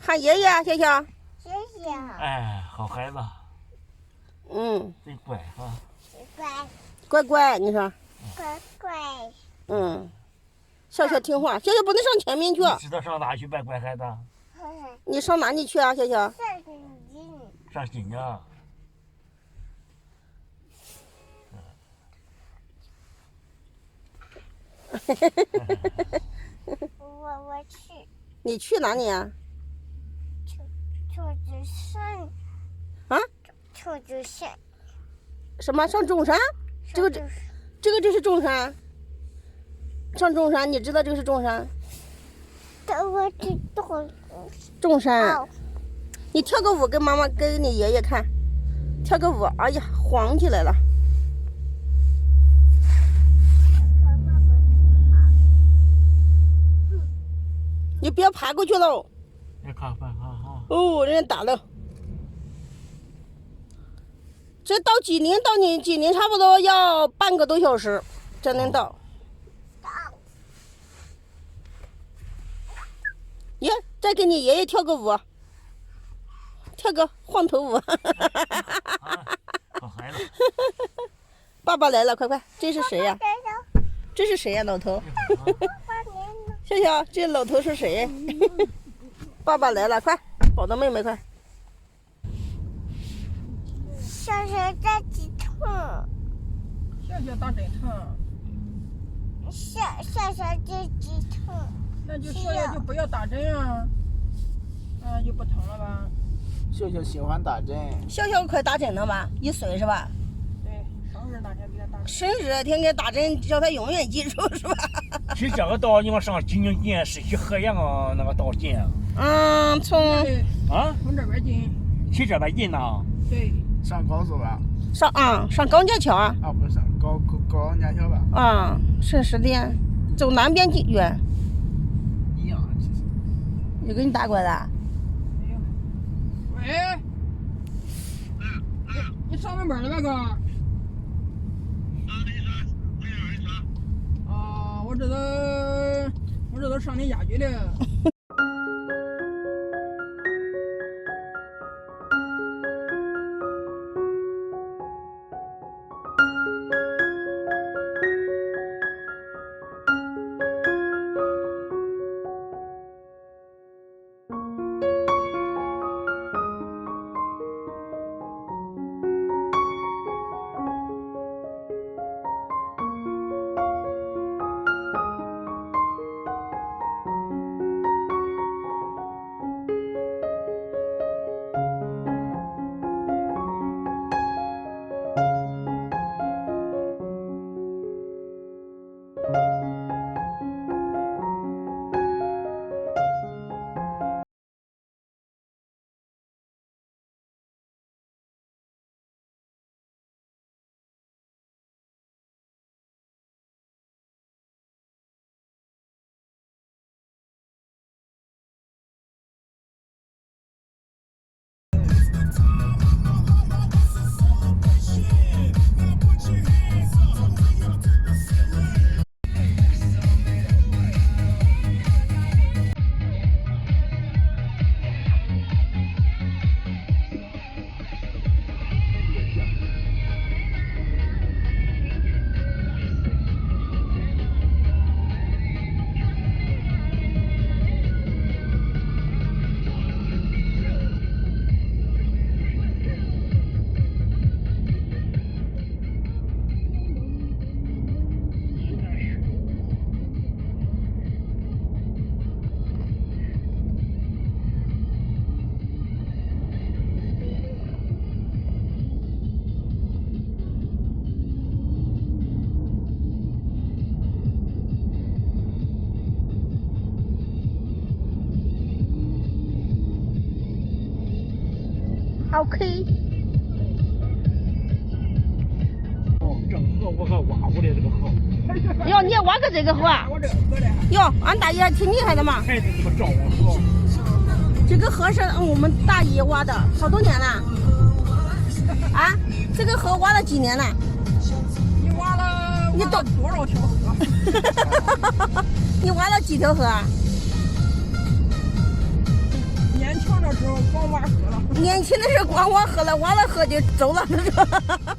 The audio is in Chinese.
喊爷爷，笑笑。谢谢。哎，好孩子。真乖啊。乖。乖乖，你说。乖乖。笑笑听话，笑笑不能上前面去。你知道上哪去办乖孩子？你上哪里去啊，笑笑？上新疆。我去。你去哪里啊？兔子山。啊？兔子山。什么？上中山？这是中山。上中山，你知道这个是中山？我知道。中山。你跳个舞给妈妈给你爷爷看，跳个舞，哎呀，晃起来了。你不要爬过去喽！别看饭哈。哦，人家打了。这到吉林，到你吉林差不多要半个多小时才能到。耶，再给你爷爷跳个舞，跳个晃头舞。好孩子。爸爸来了，快快！这是谁呀？这是谁呀，老头？笑笑，这老头是谁？爸爸来了，快抱着妹妹快。笑笑打止痛。笑笑打针疼。笑笑就止痛。那就笑笑就不要打针啊，就不疼了吧？笑笑喜欢打针。笑笑快打针了吧？1岁是吧？对，生日那天给他打针。生日那天给打针，叫他永远记住是吧？去这个道你们上济宁县是去河阳那个道近。从这边进。去这边近呢？对，上高速吧？上钢架桥啊？不是高架桥吧？省10点，走南边远。一样其实。有给你打过来？没有。喂。你上班了吧哥？我这都上你家去了。OK。这河我还挖过来这个河。哟，你也挖个这个河啊？哟，俺大爷还挺厉害的嘛。孩子怎么照我河？这个河是我们大爷挖的，好多年了。啊，这个河挖了几年了？你挖了多少条河？你挖了几条河啊？年时候光娃喝了。年轻的时候光我喝了，忘了喝就走了，他说。